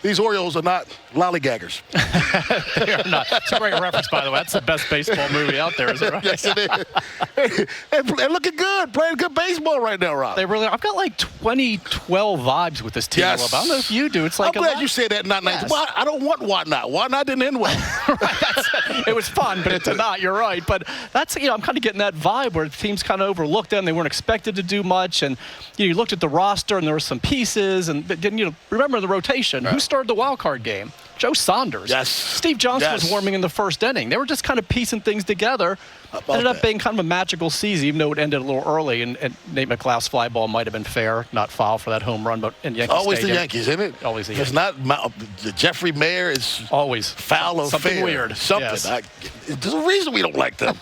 these Orioles are not lollygaggers. They are not. It's a great reference, by the way. That's the best baseball movie out there, is it right? Yes, it is. They're looking good, playing good baseball right now, Rob. They really. I've got like 2012 vibes with this team. Yes. I don't know if you do. It's like I'm glad you said that. Not nice. Yes. Well, I don't want Why Not. Why Not didn't end well. Right, it was fun, but it did not. You're right. But that's, I'm kind of getting that vibe where the teams kind of overlooked them. They weren't expected to do much. And you looked at the roster and there were some pieces. And then, remember the rotation. Right. Who started the wild card game? Joe Saunders. Yes. Steve Johnson was warming in the first inning. They were just kind of piecing things together. Ended up being kind of a magical season, even though it ended a little early. And Nate McLouth's fly ball might have been fair, not foul for that home run, but in Yankee Always Stadium. the Yankees, isn't it? Always the Yankees. Yankees. It's not Jeffrey Mayer is always foul or something fair. weird. Something. Yes. There's a reason we don't like them.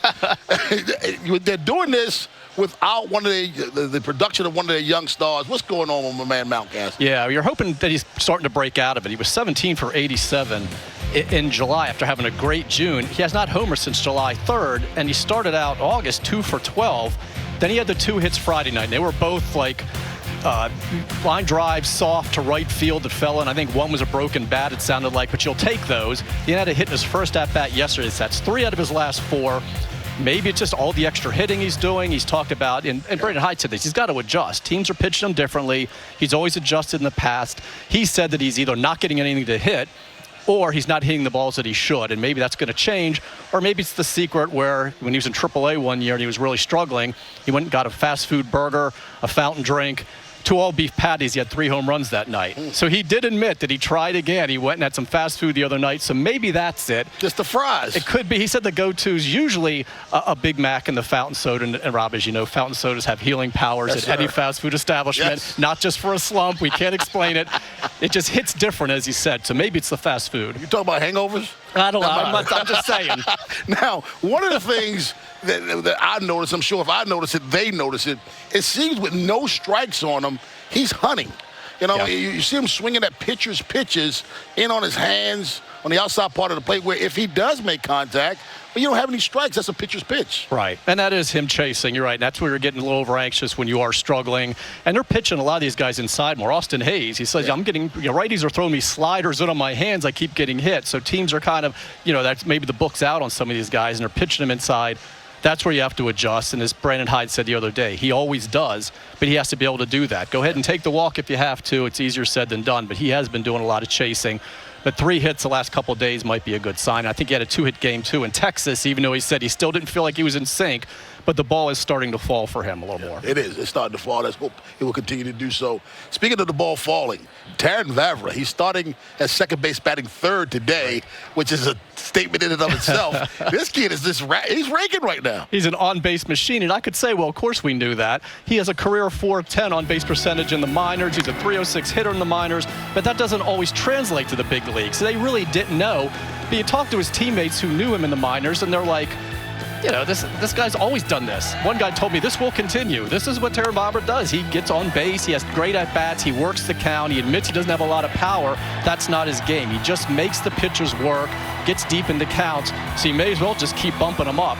They're doing this without one of the production of one of their young stars. What's going on with my man Mountcastle? Yeah, you're hoping that he's starting to break out of it. He was 17 for 87 in July after having a great June. He has not homered since July 3rd, and he started out August 2 for 12. Then he had the 2 hits Friday night. And they were both like line drives soft to right field that fell in. I think one was a broken bat, it sounded like, but you'll take those. He had a hit in his first at-bat yesterday. That's 3 out of his last 4. Maybe it's just all the extra hitting he's doing. He's talked about, and Brandon Hyde said this, he's got to adjust. Teams are pitching him differently. He's always adjusted in the past. He said that he's either not getting anything to hit or he's not hitting the balls that he should, and maybe that's going to change. Or maybe it's the secret where when he was in AAA one year and he was really struggling, he went and got a fast food burger, a fountain drink, 2 all-beef patties. He had 3 home runs that night. So he did admit that he tried again. He went and had some fast food the other night, so maybe that's it. Just the fries. It could be. He said the go-to is usually a Big Mac and the fountain soda. And Rob, as you know, fountain sodas have healing powers at any fast food establishment, not just for a slump. We can't explain it. It just hits different, as he said, so maybe it's the fast food. You talking about hangovers? I don't know. I'm just saying. Now, one of the things that I noticed, I'm sure if I notice it, they notice it, it seems with no strikes on him, he's hunting. You see him swinging at pitchers' pitches in on his hands on the outside part of the plate where if he does make contact, but you don't have any strikes, that's a pitcher's pitch. Right, and that is him chasing. You're right, and that's where you're getting a little over-anxious when you are struggling. And they're pitching a lot of these guys inside more. Austin Hayes, he says, I'm getting, righties are throwing me sliders in on my hands. I keep getting hit. So teams are kind of, that's maybe the book's out on some of these guys, and they're pitching them inside. That's where you have to adjust. And as Brandon Hyde said the other day, he always does, but he has to be able to do that. Go ahead and take the walk if you have to. It's easier said than done, but he has been doing a lot of chasing. But 3 hits the last couple of days might be a good sign. I think he had a 2-hit game, too, in Texas, even though he said he still didn't feel like he was in sync. But the ball is starting to fall for him a little more. It is. It's starting to fall. Let's hope it will continue to do so. Speaking of the ball falling, Terrin Vavra, he's starting at second base, batting 3rd today, which is a statement in and of itself. This kid is he's raking right now. He's an on-base machine, and I could say, well, of course we knew that. He has a career .410 on-base percentage in the minors. He's a .306 hitter in the minors, but that doesn't always translate to the big leagues. So they really didn't know. But you talk to his teammates who knew him in the minors, and they're like, this guy's always done this. One guy told me this will continue. This is what Terrin Vavra does. He gets on base. He has great at-bats. He works the count. He admits he doesn't have a lot of power. That's not his game. He just makes the pitchers work, gets deep into counts, so you may as well just keep bumping him up.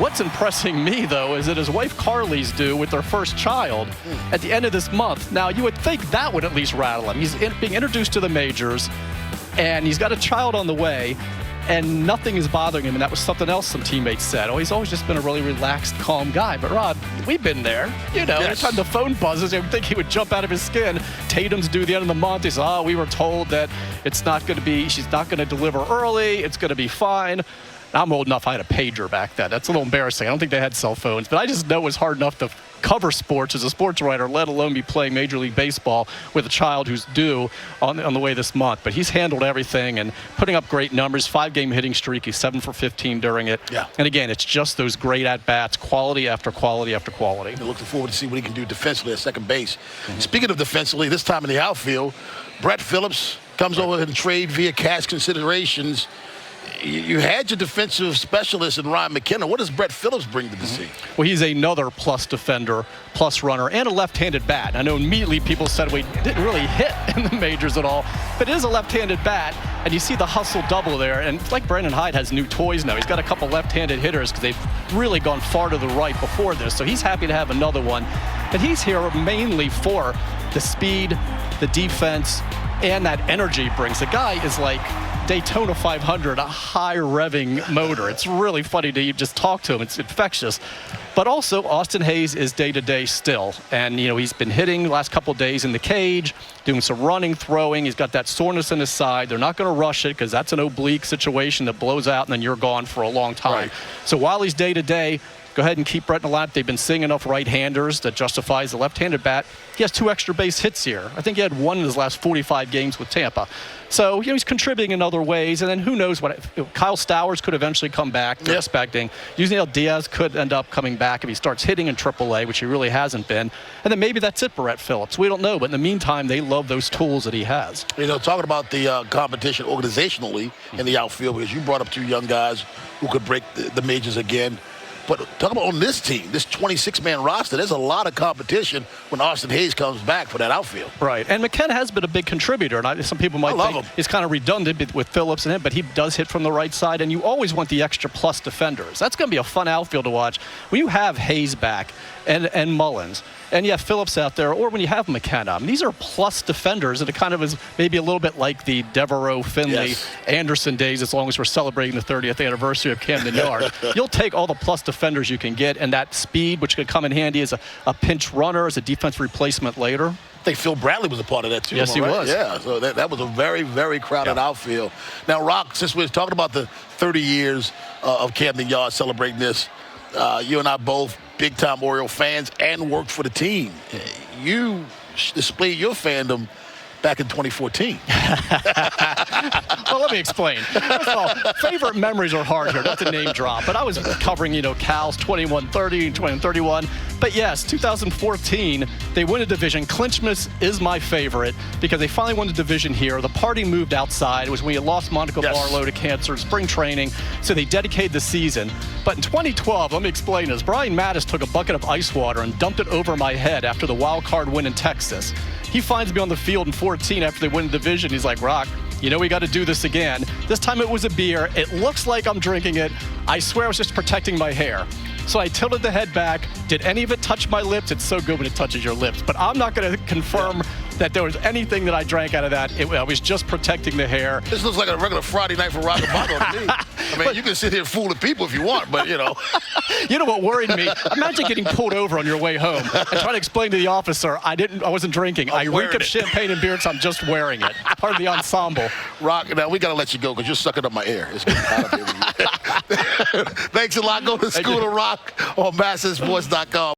What's impressing me, though, is that his wife Carly's due with their first child at the end of this month. Now, you would think that would at least rattle him. He's being introduced to the majors, and he's got a child on the way, and nothing is bothering him. And that was something else some teammates said. He's always just been a really relaxed, calm guy. But, Rod, we've been there. Every time the phone buzzes, you would think he would jump out of his skin. Tatum's due the end of the month. He says, we were told that she's not going to deliver early. It's going to be fine. I'm old enough, I had a pager back then. That's a little embarrassing. I don't think they had cell phones, but I just know it was hard enough to cover sports as a sports writer, let alone be playing Major League Baseball with a child who's due on the way this month. But he's handled everything and putting up great numbers. 5-game hitting streak. He's 7 for 15 during it. Yeah. And again, it's just those great at-bats, quality after quality after quality. We're looking forward to see what he can do defensively at second base. Speaking of defensively, this time in the outfield, Brett Phillips comes over and trade via cash considerations. You had your defensive specialist in Ryan McKenna. What does Brett Phillips bring to the scene? Well, he's another plus defender, plus runner, and a left-handed bat. I know immediately people said we didn't really hit in the majors at all, but it is a left-handed bat, and you see the hustle double there. And it's like Brandon Hyde has new toys now. He's got a couple left-handed hitters because they've really gone far to the right before this, so he's happy to have another one. But he's here mainly for the speed, the defense, and that energy he brings. The guy is like Daytona 500, a high revving motor. It's really funny to just talk to him. It's infectious. But also, Austin Hayes is day-to-day still. And, he's been hitting the last couple of days in the cage, doing some running, throwing. He's got that soreness in his side. They're not going to rush it because that's an oblique situation that blows out and then you're gone for a long time. Right. So while he's day-to-day, go ahead and keep Brett in the lap. They've been seeing enough right-handers that justifies the left-handed bat. He has 2 extra base hits here. I think he had 1 in his last 45 games with Tampa. So, he's contributing in other ways. And then who knows what Kyle Stowers could eventually come back. They're expecting. Yusniel Diaz could end up coming back if he starts hitting in AAA, which he really hasn't been. And then maybe that's it for Brett Phillips. We don't know. But in the meantime, they love those tools that he has. Talking about the competition organizationally in the outfield, because you brought up 2 young guys who could break the majors again. But talk about on this team, this 26-man roster, there's a lot of competition when Austin Hayes comes back for that outfield. Right. And McKenna has been a big contributor. And some people might think it's kind of redundant with Phillips and him, but he does hit from the right side. And you always want the extra plus defenders. That's going to be a fun outfield to watch. When you have Hayes back and Mullins, and you have Phillips out there, or when you have McKenna, these are plus defenders, and it kind of is maybe a little bit like the Devereaux, Finley, Anderson days, as long as we're celebrating the 30th anniversary of Camden Yards. You'll take all the plus defenders you can get, and that speed, which could come in handy as a pinch runner, as a defense replacement later. I think Phil Bradley was a part of that, too. Yes, he was. Yeah, so that was a very, very crowded outfield. Now, Roch, since we're talking about the 30 years of Camden Yards celebrating this, you and I both big-time Oriole fans and worked for the team. You displayed your fandom back in 2014. Well, let me explain. First of all, favorite memories are hard here, not to name drop, but I was covering, Cal's 21-30 and 21-31. But yes, 2014, they win a division. Clinchmas is my favorite because they finally won the division here. The party moved outside. It was when you lost Monica Barlow to cancer in spring training, so they dedicated the season. But in 2012, let me explain this. Brian Mattis took a bucket of ice water and dumped it over my head after the wild card win in Texas. He finds me on the field in 14 after they win the division. He's like, Roch, we got to do this again. This time it was a beer. It looks like I'm drinking it. I swear I was just protecting my hair. So I tilted the head back. Did any of it touch my lips? It's so good when it touches your lips. But I'm not going to confirm that there was anything that I drank out of that. I was just protecting the hair. This looks like a regular Friday night for Roch Kubatko to me. But you can sit here fooling people if you want, but You know what worried me? Imagine getting pulled over on your way home and trying to explain to the officer, I wasn't drinking. I reek of champagne and beer because I'm just wearing it. Part of the ensemble. Roch, now we got to let you go because you're sucking up my air. It's getting hot up here with you. Thanks a lot. Go to School of Roch on MASNsports.com.